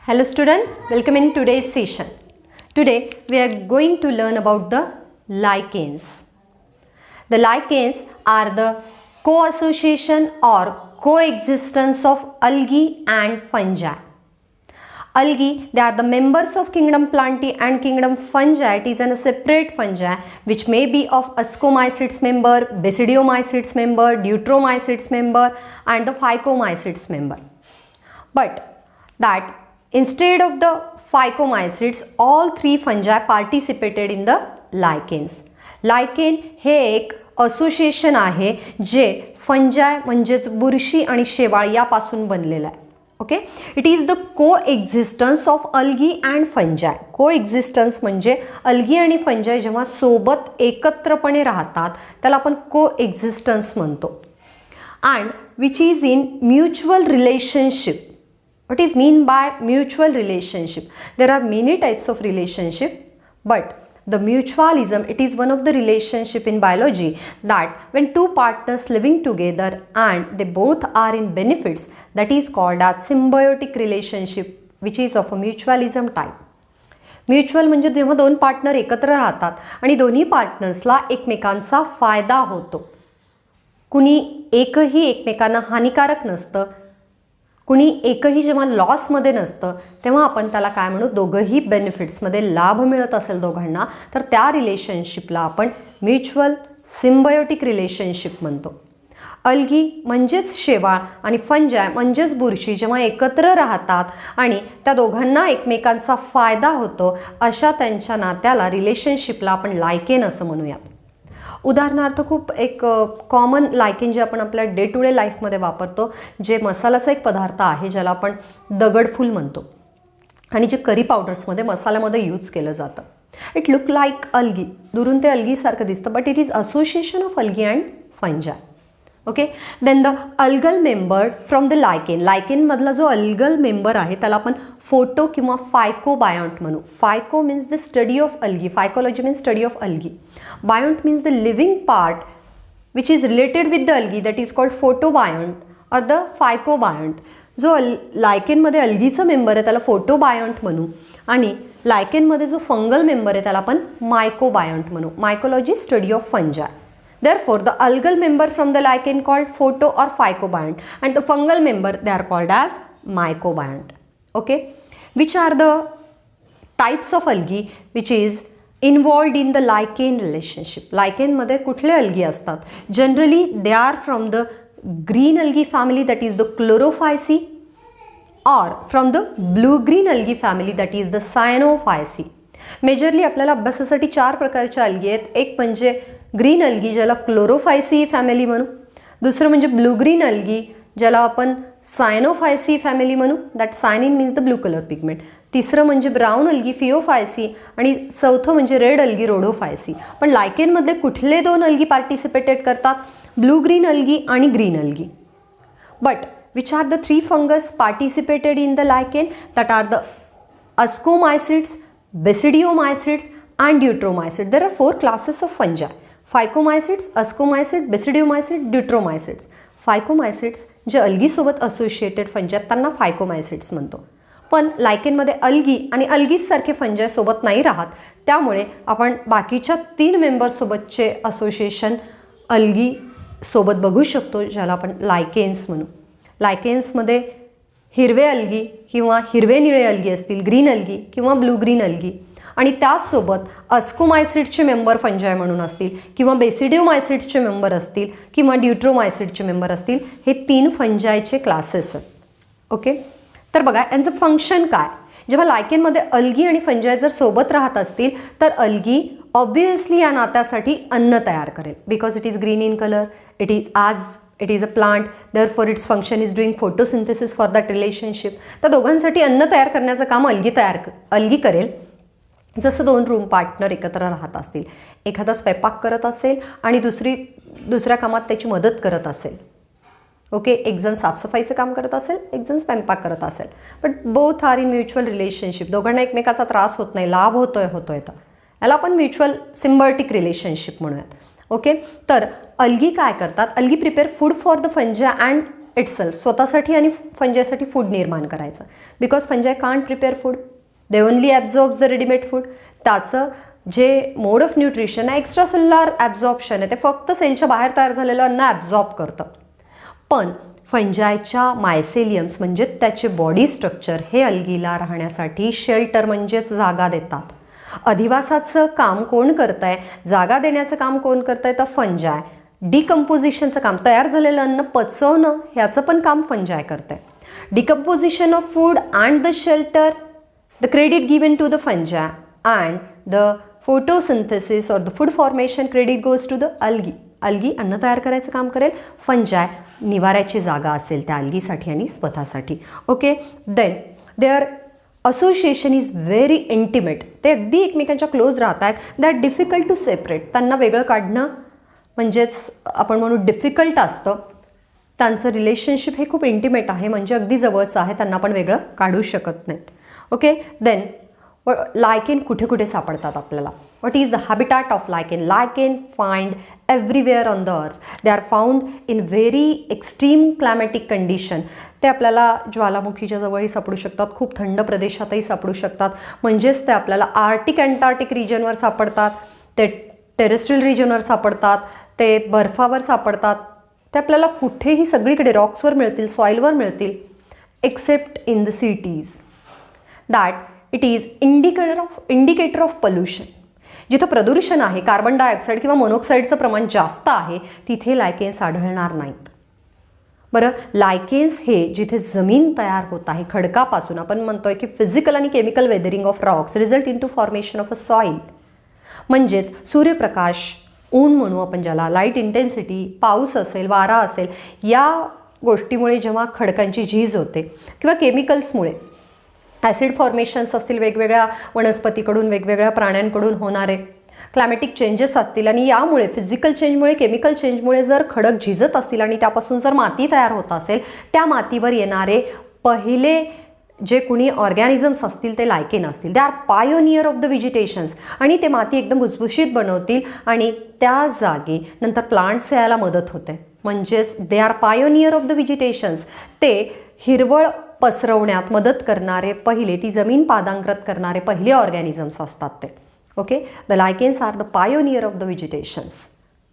Hello student, welcome in today's session. Today we are going to learn about the lichens. The lichens are the co-association or coexistence of algae and fungi. Algae, they are the members of kingdom Plantae and kingdom Fungi. It is a separate fungi which may be of Ascomycetes member, Basidiomycetes member, Deuteromycetes member and the Phycomycetes member. But that instead of the Phycomycetes, all three fungi participated in the lichens. Lichen हे एक association आहे जे फंजाय म्हणजेच बुरशी आणि शेवाळ यापासून बनलेलं आहे. ओके, इट इज द को एक्झिस्टन्स ऑफ अल्गी अँड फंजाय. को एक्झिस्टन्स म्हणजे अल्गी आणि फंजाय जेव्हा सोबत एकत्रपणे राहतात त्याला आपण को एक्झिस्टन्स म्हणतो. And which is in mutual relationship. What is mean by mutual relationship? There are many types of relationship, but the mutualism, it is one of the relationship in biology that when two partners living together and they both are in benefits, that is called as symbiotic relationship, which is of a mutualism type. Mutual म्हणजे जेव्हा दोन partner एकत्र राहतात आणि दोन्ही पार्टनर्सला एकमेकांचा फायदा होतो. कुणी एकही एकमेकांना हानिकारक नसतं, कुणी एकही जेव्हा लॉसमध्ये नसतं तेव्हा आपण त्याला काय म्हणू, दोघंही बेनिफिट्समध्ये लाभ मिळत असेल दोघांना, तर त्या रिलेशनशिपला आपण म्युच्युअल सिम्बायोटिक रिलेशनशिप म्हणतो. अल्गी म्हणजेच शेवाळ आणि फंजाय म्हणजेच बुरशी जेव्हा एकत्र राहतात आणि त्या दोघांना एकमेकांचा फायदा होतो अशा त्यांच्या नात्याला रिलेशनशिपला आपण लायकेन असं म्हणूयात. उदाहरणार्थ खूप एक कॉमन लायकेन जे आपण आपल्या डे टू डे लाईफमध्ये वापरतो, जे मसाल्याचा एक पदार्थ आहे ज्याला आपण दगडफूल म्हणतो आणि जे करी पावडर्समध्ये मसाल्यामध्ये यूज केलं जातं. इट लुक लाईक अल्गी, दुरून ते अल्गीसारखं दिसतं, but it is association of algae and fungi. Okay, then the algal member from the lichen. लायकेनमधला जो अल्गल मेंबर आहे त्याला आपण फोटो किंवा फायकोबायोंट म्हणू. Phyco means the study of algae, phycology means study of algae. Biont means the living part which is related with the algae, that is called photobiont or the phycobiont. जो लायकेनमध्ये अल्गीचा member आहे त्याला फोटोबायोंट म्हणू आणि लायकेनमध्ये जो fungal member आहे त्याला आपण मायकोबायोंट म्हणू. Mycology study of fungi. Therefore, the algal member from the lichen called photo or phycobiont and the fungal member they are called as mycobiont. Okay, which are the types of algae which is involved in the lichen relationship? Lichen मध्ये कुठले algae असतात? Generally, they are from the green algae family, that is the chlorophyceae, or from the blue green algae family, that is the cyanophyceae. Majorly आपल्याला अभ्यासासाठी चार प्रकारच्या algae आहेत. एक म्हणजे ग्रीन अल्गी ज्याला क्लोरोफायसी फॅमिली म्हणू, दुसरं म्हणजे ब्लू ग्रीन अल्गी ज्याला आपण सायनोफायसी फॅमिली म्हणू, that cyanin means the blue colour pigment. तिसरं म्हणजे ब्राऊन अल्गी फिओफायसी आणि चौथं म्हणजे रेड अल्गी रोडोफायसी. पण लायकेनमधले कुठले दोन अल्गी पार्टिसिपेटेड करतात? ब्लू ग्रीन अल्गी आणि green algae. But which are the three fungus participated in the lichen? That are the ascomycetes, Basidiomycetes and Deuteromycetes. There are four classes of fungi: Phycomycetes, Ascomycetes, Basidiomycetes, Deuteromycetes. Phycomycetes जे अल्गीसोबत associated फंजाय त्यांना फायकोमायसिट्स म्हणतो. पण लायकेनमध्ये algae आणि अल्गीसारखे फंजाय सोबत नाही राहत, त्यामुळे आपण बाकीच्या तीन मेंबर्ससोबतचे असोसिएशन अल्गी सोबत बघू शकतो ज्याला आपण लायकेन्स म्हणू. लायकेन्समध्ये हिरवे अल्गी किंवा हिरवे निळे अल्गी असतील, ग्रीन अल्गी किंवा ब्लू ग्रीन अल्गी, आणि त्याचसोबत अस्कोमायसिट्सचे मेंबर फंजाय म्हणून असतील किंवा बेसिडिओमायसिट्सचे मेंबर असतील किंवा ड्यूट्रोमायसिट्सचे मेंबर असतील. हे तीन फंजायचे क्लासेस आहेत. ओके, तर बघा यांचं फंक्शन काय. जेव्हा लायकेनमध्ये अल्गी आणि फंजाय जर सोबत राहत असतील तर अल्गी ऑब्वियसली या नात्यासाठी अन्न तयार करेल, because it is green in colour, it is a plant, therefore its function is doing photosynthesis for that relationship. तर दोघांसाठी अन्न तयार करण्याचं काम अल्गी करेल. जसं दोन रूम पार्टनर एकत्र राहत असतील, एखादा स्वयंपाक करत असेल आणि दुसऱ्या कामात त्याची मदत करत असेल. ओके, एक जण साफसफाईचं काम करत असेल, एक जण स्वयंपाक करत असेल, but both are in mutual relationship. दोघांना एकमेकाचा त्रास होत नाही, लाभ होतोय तर याला आपण म्युच्युअल सिम्बायोटिक रिलेशनशिप म्हणूयात. ओके, तर अल्गी काय करतात? Algae prepare food for the fungi and itself, स्वतःसाठी आणि फंजायसाठी फूड निर्माण करायचं. Because fungi can't prepare food, they only absorbs the readymade food. त्याचं जे मोड ऑफ न्यूट्रिशन आहे, एक्स्ट्रा सेल्युलर ॲब्झॉर्प्शन आहे, ते फक्त सेलच्या बाहेर तयार झालेलं अन्न ॲब्झॉर्ब करतं. पण फंजायच्या मायसेलियम्स म्हणजे त्याचे बॉडी स्ट्रक्चर हे अल्गीला राहण्यासाठी शेल्टर म्हणजेच जागा देतात. अधिवासाचं काम कोण करत आहे, जागा देण्याचं काम कोण करत आहे, तर फंजाय. डिकम्पोजिशनचं काम, तयार झालेलं अन्न पचवणं ह्याचं पण काम फंजाय करत आहे. Decomposition of food and the shelter, the credit given to the fungi, and the photosynthesis or the food formation credit goes to the algae. Algae अन्न तयार करायचं काम करेल, फंजाय निवाऱ्याची जागा असेल त्या अल्गीसाठी आणि स्वतःसाठी. Okay, then their association is very intimate. ते अगदी एकमेकांच्या क्लोज राहत आहेत. That difficult to separate. त्यांना वेगळं काढणं म्हणजेच आपण म्हणू डिफिकल्ट असतं. त्यांचं रिलेशनशिप हे खूप इंटिमेट आहे, म्हणजे अगदी जवळचं आहे, त्यांना आपण वेगळं काढू शकत नाहीत. ओके, देन लायकेन कुठे कुठे सापडतात आपल्याला. What is the habitat of lichen? Lichen find everywhere on the earth. They are found in very extreme climatic condition. ते आपल्याला ज्वालामुखीच्या जवळही सापडू शकतात, खूप थंड प्रदेशातही सापडू शकतात. म्हणजेच ते आपल्याला आर्टिक अँटार्टिक रिजनवर सापडतात, ते टेरेस्ट्रियल रिजनवर सापडतात, ते बर्फावर सापडतात. ते आपल्याला कुठेही सगळीकडे रॉक्सवर मिळतील, सॉईलवर मिळतील, accept in the cities. That it is indicator of pollution. जिथं प्रदूषण आहे, कार्बन डायऑक्साईड किंवा मोनॉक्साईडचं प्रमाण जास्त आहे, तिथे लायकेन्स आढळणार नाहीत. बरं, लायकेन्स हे जिथे जमीन तयार होत आहे खडकापासून, आपण म्हणतोय की फिजिकल आणि chemical weathering of rocks result into formation of a soil. म्हणजेच सूर्यप्रकाश, ऊन म्हणू आपण ज्याला, लाईट इंटेन्सिटी, पाऊस असेल, वारा असेल, या गोष्टीमुळे जेव्हा खडकांची झीज होते किंवा केमिकल्समुळे ॲसिड फॉर्मेशन्स असतील, वेगवेगळ्या वनस्पतीकडून, वेगवेगळ्या प्राण्यांकडून होणारे क्लायमॅटिक चेंजेस असतील, आणि यामुळे फिजिकल चेंजमुळे, केमिकल चेंजमुळे जर खडक झिजत असतील आणि त्यापासून जर माती तयार होत असेल, त्या मातीवर येणारे पहिले जे कुणी ऑर्गॅनिझम्स असतील ते लायकेन असतील. They are pioneer of the vegetations. आणि ते माती एकदम भुसभुशीत बनवतील आणि त्या जागी नंतर प्लांट्स यायला मदत होते. म्हणजेच they are pioneer of the vegetations. ते हिरवळ पसरवण्यात मदत करणारे पहिले, ती जमीन पादांकृत करणारे पहिले ऑर्गॅनिझम्स असतात ते. Okay, the lichens are the pioneer of the vegetations.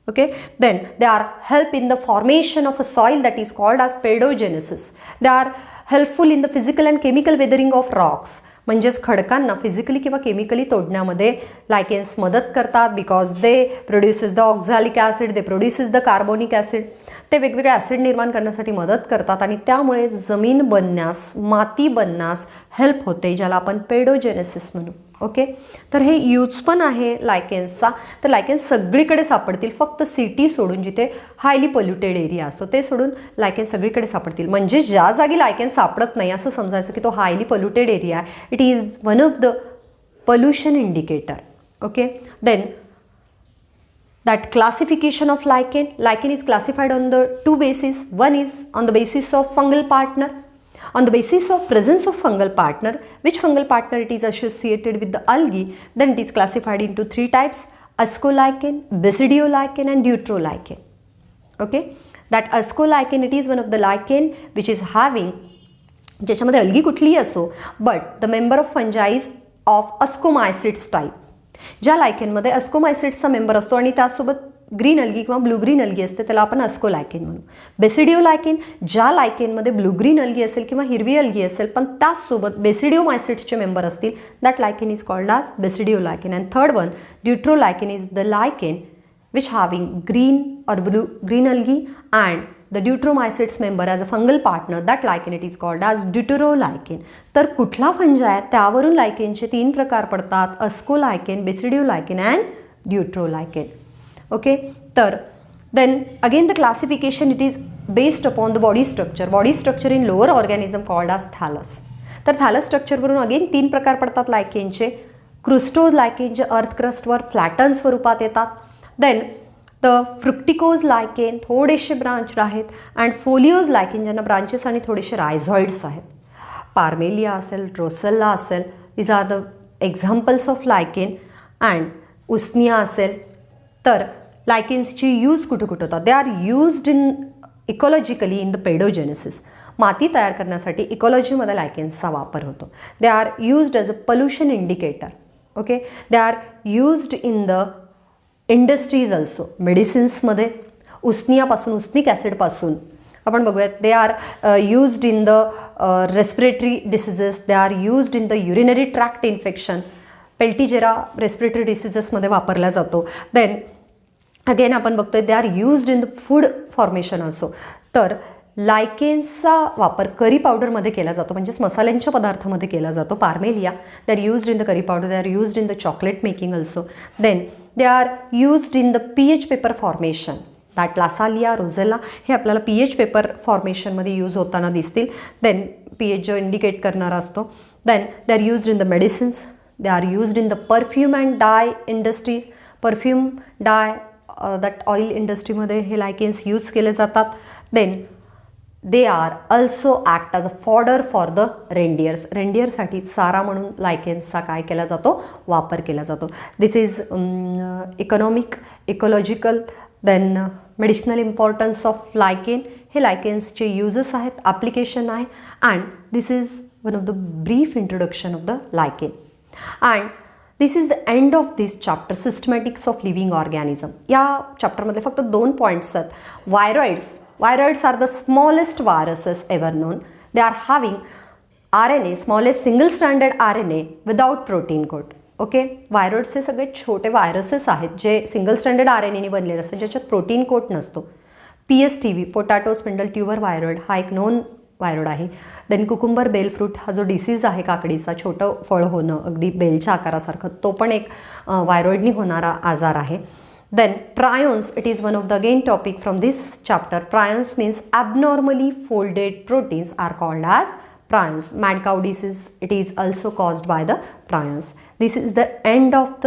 Okay, then they are help in the formation of a soil that is called as pedogenesis. They are helpful in the physical and chemical weathering of rocks. म्हणजेच खडकांना physically किंवा chemically तोडण्यामध्ये lichens मदत करतात. Because they produces the oxalic acid, they produces the carbonic acid. ते वेगवेगळे acid निर्माण करण्यासाठी मदत करतात आणि त्यामुळे जमीन बनण्यास, माती बनण्यास हेल्प होते, ज्याला आपण पेडोजेनेसिस म्हणू. ओके, तर हे यूज पण आहे लायकेन्सचा. तर लायकेन्स सगळीकडे सापडतील, फक्त सिटी सोडून, जिथे हायली पोल्युटेड एरिया असतो ते सोडून लायकेन्स सगळीकडे सापडतील. म्हणजे ज्या जागी लायकेन्स सापडत नाही असं समजायचं की तो हायली पोल्युटेड एरिया आहे. It is one of the pollution indicator. Okay, then that classification of lichen. Lichen is classified on the two bases. One is on the basis of fungal partner. On the basis of presence of fungal partner, which fungal partner it is associated with the algae, then it is classified into three types: ascolichen, basidiolichen and deuterolichen. Okay, that ascolichen, it is one of the lichen which is having, ज्याच्यामध्ये algae कुठलीही असो, but the member of fungi is of ascomycetes type. ज्या लायकेनमध्ये अस्कोमायसिट्सचा member असतो आणि त्यासोबत green algae किंवा blue green algae असते, त्याला आपण अस्कोलायकेन म्हणू. बेसिडिओलायकेन, ज्या लायकेनमध्ये ब्लू ग्रीन अल्गी असेल किंवा हिरवी अल्गी असेल पण त्याचसोबत बेसिडिओमायसिट्सचे मेंबर असतील, that lichen is called as basidiolichen. And third one, deuterolichen, is the lichen which having green or blue green algae and the deuteromycetes member as a fungal partner, that lichen it is called as deuterolichen. तर कुठला फंजाय आहे त्यावरून लायकेनचे तीन प्रकार पडतात: ascolichen, basidiolichen and deuterolichen. Okay, तर then again the classification it is based upon the body structure. Body structure in lower organism called as thallus. तर thallus स्ट्रक्चरवरून again तीन प्रकार पडतात लायकेनचे. क्रुस्टोज लायकेन जे अर्थ क्रस्टवर फ्लॅटन स्वरूपात येतात. देन द फ्रुक्टिकोज लायकेन, थोडेसे ब्रांच आहेत. अँड फोलिओज लायकेन, ज्यांना ब्रांचेस आणि थोडेसे रायझॉइड्स आहेत. पार्मेलिया असेल, ड्रोसेल्ला असेल, these are the examples of lichen. And usnea असेल. तर लायकेन्सची यूज कुठं कुठं होतात? They are used in ecologically in the pedogenesis. माती तयार करण्यासाठी इकॉलॉजीमध्ये लायकेन्सचा वापर होतो. They are used as a pollution indicator. Okay, they are used in the industries also. मेडिसिन्समध्ये उसनियापासून, उसनिक ॲसिडपासून आपण बघूयात. They are used in the respiratory diseases. They are used in the urinary tract infection. पेल्टिजेरा respiratory डिसीजेसमध्ये वापरला जातो. Then again आपण बघतोय दे are used in the food formation also. तर लायकेन्सचा वापर करी पावडरमध्ये केला जातो, म्हणजेच मसाल्यांच्या पदार्थामध्ये केला जातो. Parmelia, they are used in the curry powder. They are used in the chocolate making also. Then they are used in the pH paper formation. That Lasallia, Roccella हे आपल्याला पीएच पेपर फॉर्मेशनमध्ये यूज होताना दिसतील. Then pH जो indicate करणारा असतो. Then they are used in the medicines. They are used in the perfume and dye industries. Perfume, dye, that oil इंडस्ट्रीमध्ये हे lichens use केले जातात. Then they are also act as a fodder for the reindeers. रेंडियरसाठी चारा म्हणून लायकेन्सचा काय केला जातो, वापर केला जातो. This is economic, ecological, then medicinal importance of lichen. हे लायकेन्सचे युजेस आहेत, ॲप्लिकेशन आहे. And this is one of the brief introduction of the lichen. And this is the end of this chapter, systematics of living organism. या चॅप्टरमध्ये फक्त 2 points आहेत. Viroids. Viroids are the smallest viruses ever known. They are having RNA, smallest single stranded RNA without protein coat. Okay, viroids हे सगळे छोटे viruses आहेत जे single standard RNAने बनलेले असतात, ज्याच्यात प्रोटीन कोट नसतो. PSTV, potato spindle tuber viroid, हा एक नोन वायरॉइड आहे. देन कुकुंबर बेल फ्रूट, हा जो डिसीज आहे काकडीचा, छोटं फळ होणं अगदी बेलच्या आकारासारखं, तो पण एक वायरॉइडनी होणारा आजार आहे. Then prions, it is one of the again topic from this chapter. Prions means abnormally folded proteins are called as prions. Mad cow disease, it is also caused by the prions. This is the end of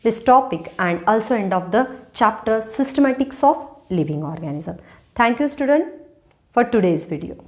this topic and also end of the chapter, systematics of living organism. Thank you student for today's video.